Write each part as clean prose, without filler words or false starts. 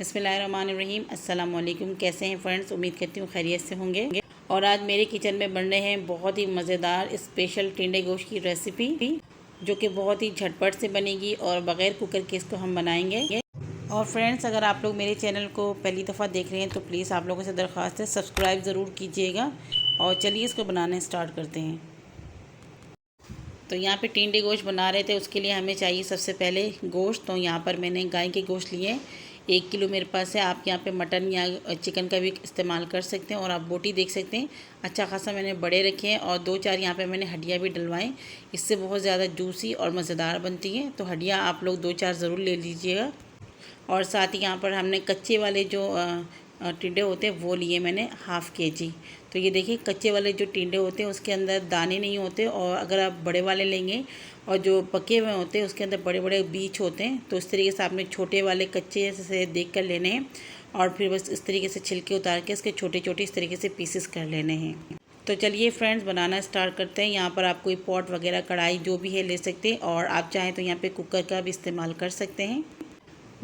बिस्मिल्लाहिर्रहमानिर्रहीम। अस्सलाम वालेकुम। कैसे हैं फ्रेंड्स? उम्मीद करती हूँ खैरियत से होंगे। और आज मेरे किचन में बन रहे हैं बहुत ही मज़ेदार स्पेशल टिंडे गोश्त की रेसिपी, जो कि बहुत ही झटपट से बनेगी और बग़ैर कुकर के इसको हम बनाएंगे। और फ्रेंड्स, अगर आप लोग मेरे चैनल को पहली दफ़ा देख रहे हैं तो प्लीज़ आप लोगों से दरख्वास्त है सब्सक्राइब ज़रूर कीजिएगा। और चलिए इसको बनाना स्टार्ट करते हैं। तो यहाँ पे टिंडे गोश्त बना रहे थे, उसके लिए हमें चाहिए सबसे पहले गोश्त। तो यहाँ पर मैंने गाय के गोश्त लिए 1 किलो मेरे पास है। आप यहाँ पे मटन या चिकन का भी इस्तेमाल कर सकते हैं। और आप बोटी देख सकते हैं, अच्छा खासा मैंने बड़े रखे हैं। और 2-4 यहाँ पे मैंने हड्डियाँ भी डलवाएं, इससे बहुत ज़्यादा जूसी और मज़ेदार बनती हैं। तो हड्डियाँ आप लोग 2-4 ज़रूर ले लीजिएगा। और साथ ही यहाँ पर हमने कच्चे वाले जो टिंडे होते हैं वो लिए मैंने ½ kg। तो ये देखिए, कच्चे वाले जो टिंडे होते हैं उसके अंदर दाने नहीं होते। और अगर आप बड़े वाले लेंगे और जो पके हुए होते हैं उसके अंदर बड़े बड़े बीज होते हैं। तो इस तरीके से आपने छोटे वाले कच्चे से देख कर लेने हैं। और फिर बस इस तरीके से छिलके उतार के इसके छोटे छोटे इस तरीके से पीसेस कर लेने हैं। तो चलिए फ्रेंड्स, बनाना स्टार्ट करते हैं। यहाँ पर आप कोई पॉट वगैरह कढ़ाई जो भी है ले सकते हैं। और आप चाहें तो यहाँ पे कुकर का भी इस्तेमाल कर सकते हैं।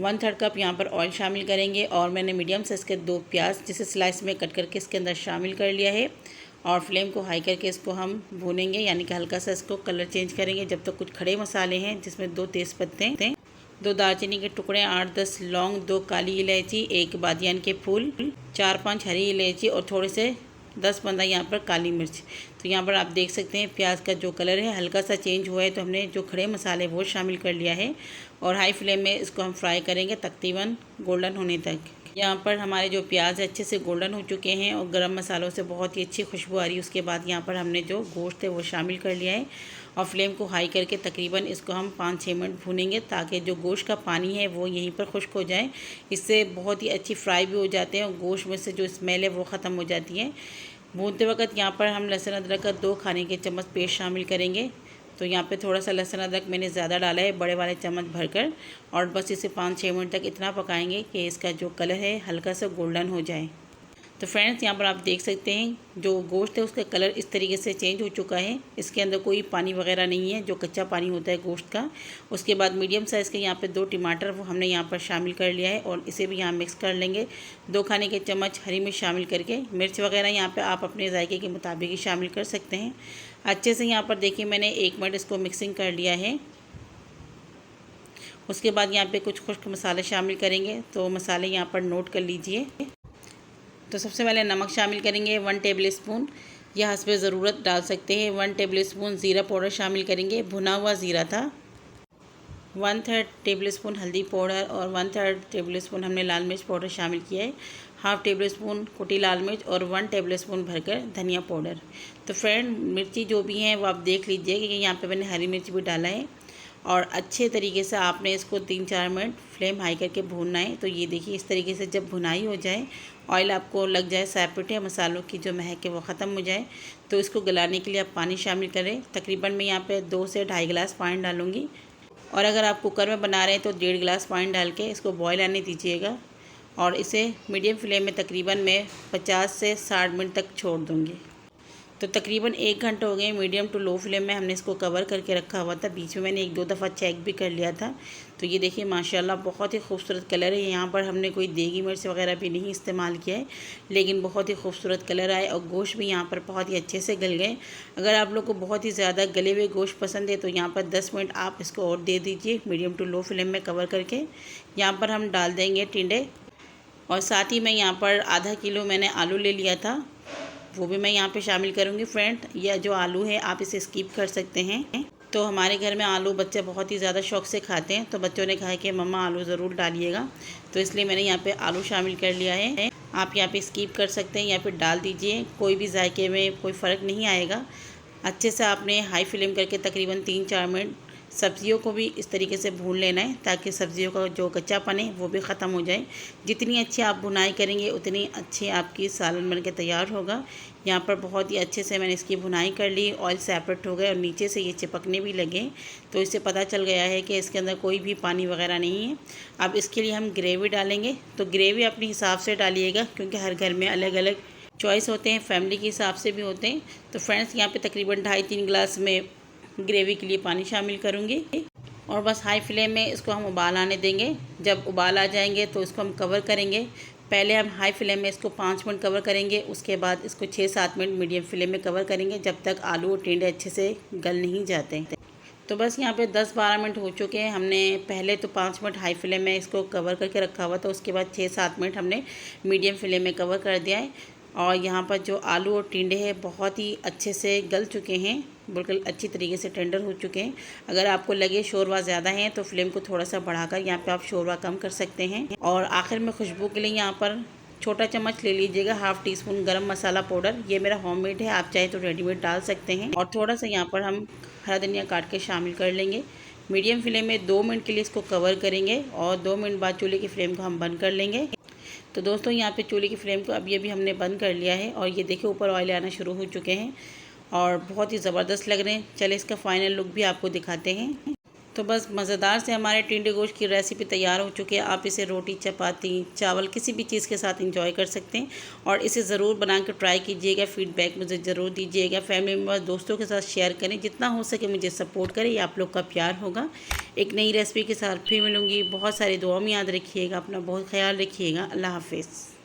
1/3 कप यहाँ पर ऑयल शामिल करेंगे। और मैंने मीडियम साइज़ के 2 प्याज जिसे स्लाइस में कट करके इसके अंदर शामिल कर लिया है। और फ्लेम को हाई करके इसको हम भूनेंगे, यानी कि हल्का सा इसको कलर चेंज करेंगे जब तक। कुछ खड़े मसाले हैं जिसमें 2 तेज़पत्ते, 2 दालचीनी के टुकड़े, 8-10 लौंग, 2 काली इलायची, 1 बादियान के फूल, 4-5 हरी इलायची और थोड़े से 10-15 यहाँ पर काली मिर्च। तो यहाँ पर आप देख सकते हैं प्याज का जो कलर है हल्का सा चेंज हुआ है। तो हमने जो खड़े मसाले वो शामिल कर लिया है। और हाई फ्लेम में इसको हम फ्राई करेंगे तकरीबन गोल्डन होने तक। यहाँ पर हमारे जो प्याज है अच्छे से गोल्डन हो चुके हैं और गरम मसालों से बहुत ही अच्छी खुशबू आ रही है। उसके बाद यहाँ पर हमने जो गोश्त है वो शामिल कर लिया है। और फ्लेम को हाई करके तकरीबन इसको हम 5-6 मिनट भूनेंगे, ताकि जो गोश्त का पानी है वो यहीं पर खुश्क हो जाए। इससे बहुत ही अच्छी फ्राई भी हो जाते हैं और गोश्त में से जो स्मेल है वो ख़त्म हो जाती है। भूनते वक्त यहाँ पर हम लहसुन अदरक का 2 खाने के चम्मच पेस्ट शामिल करेंगे। तो यहाँ पे थोड़ा सा लहसुन अदरक मैंने ज़्यादा डाला है, बड़े वाले चम्मच भरकर। और बस इसे 5-6 मिनट तक इतना पकाएंगे कि इसका जो कलर है हल्का सा गोल्डन हो जाए। तो फ्रेंड्स, यहाँ पर आप देख सकते हैं जो गोश्त है उसका कलर इस तरीके से चेंज हो चुका है। इसके अंदर कोई पानी वगैरह नहीं है, जो कच्चा पानी होता है गोश्त का। उसके बाद मीडियम साइज़ के यहाँ पे 2 टमाटर वो हमने यहाँ पर शामिल कर लिया है। और इसे भी यहाँ मिक्स कर लेंगे। 2 खाने के चम्मच हरी मिर्च शामिल करके, मिर्च वगैरह यहाँ पर आप अपने जायके के मुताबिक ही शामिल कर सकते हैं। अच्छे से यहाँ पर देखिए मैंने 1 मिनट इसको मिक्सिंग कर लिया है। उसके बाद यहाँ पे कुछ खुश्क मसाले शामिल करेंगे। तो मसाले यहाँ पर नोट कर लीजिए। तो सबसे पहले नमक शामिल करेंगे 1 टेबल स्पून, यह हस्बे ज़रूरत डाल सकते हैं। 1 टेबल स्पून ज़ीरा पाउडर शामिल करेंगे, भुना हुआ ज़ीरा था। 1/3 टेबल स्पून हल्दी पाउडर और 1/3 टेबल स्पून हमने लाल मिर्च पाउडर शामिल किया है। ½ टेबल स्पून कुटी लाल मिर्च और 1 टेबल स्पून भरकर धनिया पाउडर। तो फ्रेंड, मिर्ची जो भी हैं वो आप देख लीजिए कि यहाँ पे मैंने हरी मिर्च भी डाला है। और अच्छे तरीके से आपने इसको 3-4 मिनट फ्लेम हाई करके भूनना है। तो ये देखिए, इस तरीके से जब भुनाई हो जाए, ऑयल आपको लग जाए, सेपरेट है, मसालों की जो महक है वो ख़त्म हो जाए, तो इसको गलाने के लिए आप पानी शामिल करें। तकरीबन मैं यहाँ पे 2 से 2.5 गिलास पानी डालूँगी। और अगर आप कुकर में बना रहे हैं तो 1.5 गिलास पानी डाल के इसको बॉयल आने दीजिएगा। और इसे मीडियम फ्लेम में तकरीबन मैं 50 से 60 मिनट तक छोड़ दूँगी। तो तकरीबन 1 घंटा हो गए मीडियम टू लो फ्लेम में हमने इसको कवर करके रखा हुआ था। बीच में मैंने 1-2 दफ़ा चेक भी कर लिया था। तो ये देखिए माशाल्लाह बहुत ही खूबसूरत कलर है। यहाँ पर हमने कोई देगी मिर्च वगैरह भी नहीं इस्तेमाल किया है, लेकिन बहुत ही खूबसूरत कलर आए। और गोश्त भी यहाँ पर बहुत ही अच्छे से गल गए। अगर आप लोग को बहुत ही ज़्यादा गले हुए गोश्त पसंद है तो यहाँ पर 10 मिनट आप इसको और दे दीजिए मीडियम टू लो फ्लेम में कवर करके। यहाँ पर हम डाल देंगे टिंडे। और साथ ही मैं यहाँ पर ½ किलो मैंने आलू ले लिया था, वो भी मैं यहाँ पे शामिल करूँगी। फ्रेंड, यह जो आलू है आप इसे स्किप कर सकते हैं। तो हमारे घर में आलू बच्चे बहुत ही ज़्यादा शौक़ से खाते हैं। तो बच्चों ने कहा कि मम्मा आलू ज़रूर डालिएगा, तो इसलिए मैंने यहाँ पे आलू शामिल कर लिया है। आप यहाँ पे स्किप कर सकते हैं या फिर डाल दीजिए, कोई भी जायके में कोई फ़र्क नहीं आएगा। अच्छे से आपने हाई फ्लेम करके तकरीबन 3-4 मिनट सब्जियों को भी इस तरीके से भून लेना है, ताकि सब्जियों का जो कच्चापन है वो भी ख़त्म हो जाए। जितनी अच्छी आप भुनाई करेंगे उतनी अच्छी आपकी सालन बन के तैयार होगा। यहाँ पर बहुत ही अच्छे से मैंने इसकी भुनाई कर ली, ऑयल सेपरेट हो गए और नीचे से ये चिपकने भी लगे। तो इससे पता चल गया है कि इसके अंदर कोई भी पानी वगैरह नहीं है। अब इसके लिए हम ग्रेवी डालेंगे। तो ग्रेवी अपने हिसाब से डालिएगा, क्योंकि हर घर में अलग अलग चॉइस होते हैं, फैमिली के हिसाब से भी होते हैं। तो फ्रेंड्स, यहाँ पे तकरीबन 2.5-3 गिलास में ग्रेवी के लिए पानी शामिल करूँगी। और बस हाई फ्लेम में इसको हम उबाल आने देंगे। जब उबाल आ जाएंगे तो इसको हम कवर करेंगे। पहले हम हाई फ्लेम में इसको 5 मिनट कवर करेंगे, उसके बाद इसको 6-7 मिनट मीडियम फ्लेम में कवर करेंगे जब तक आलू और टिंडे अच्छे से गल नहीं जाते। तो बस यहाँ पे 10-12 मिनट हो चुके हैं। हमने पहले तो 5 मिनट हाई फ्लेम में इसको कवर करके रखा हुआ था, उसके बाद 6-7 मिनट हमने मीडियम फ्लेम में कवर कर दिया है। और यहाँ पर जो आलू और टिंडे हैं बहुत ही अच्छे से गल चुके हैं, बिल्कुल अच्छी तरीके से टेंडर हो चुके हैं। अगर आपको लगे शोरवा ज़्यादा है तो फ्लेम को थोड़ा सा बढ़ाकर यहाँ पे आप शोरवा कम कर सकते हैं। और आखिर में खुशबू के लिए यहाँ पर छोटा चम्मच ले लीजिएगा हाफ़ टी स्पून गरम मसाला पाउडर। ये मेरा होममेड है, आप चाहे तो रेडीमेड डाल सकते हैं। और थोड़ा सा यहाँ पर हम हरा धनिया काट के शामिल कर लेंगे। मीडियम फ्लेम में 2 मिनट के लिए इसको कवर करेंगे और 2 मिनट बाद चूल्हे की फ्लेम को हम बंद कर लेंगे। तो दोस्तों यहाँ पे चूल्हे की फ्लेम को अभी हमने बंद कर लिया है और ये देखिए ऊपर ऑयल आना शुरू हो चुके हैं और बहुत ही ज़बरदस्त लग रहे हैं। चले इसका फाइनल लुक भी आपको दिखाते हैं। तो बस मज़ेदार से हमारे टिंडे गोश्त की रेसिपी तैयार हो चुकी है। आप इसे रोटी, चपाती, चावल किसी भी चीज़ के साथ एंजॉय कर सकते हैं और इसे ज़रूर बना कर ट्राई कीजिएगा। फीडबैक मुझे ज़रूर दीजिएगा। फैमिली मेम्बर, दोस्तों के साथ शेयर करें। जितना हो सके मुझे सपोर्ट करें, ये आप लोग का प्यार होगा। एक नई रेसिपी के साथ फिर मिलूँगी। बहुत सारी दुआ में याद रखिएगा। अपना बहुत ख्याल रखिएगा। अल्लाह हाफिज़।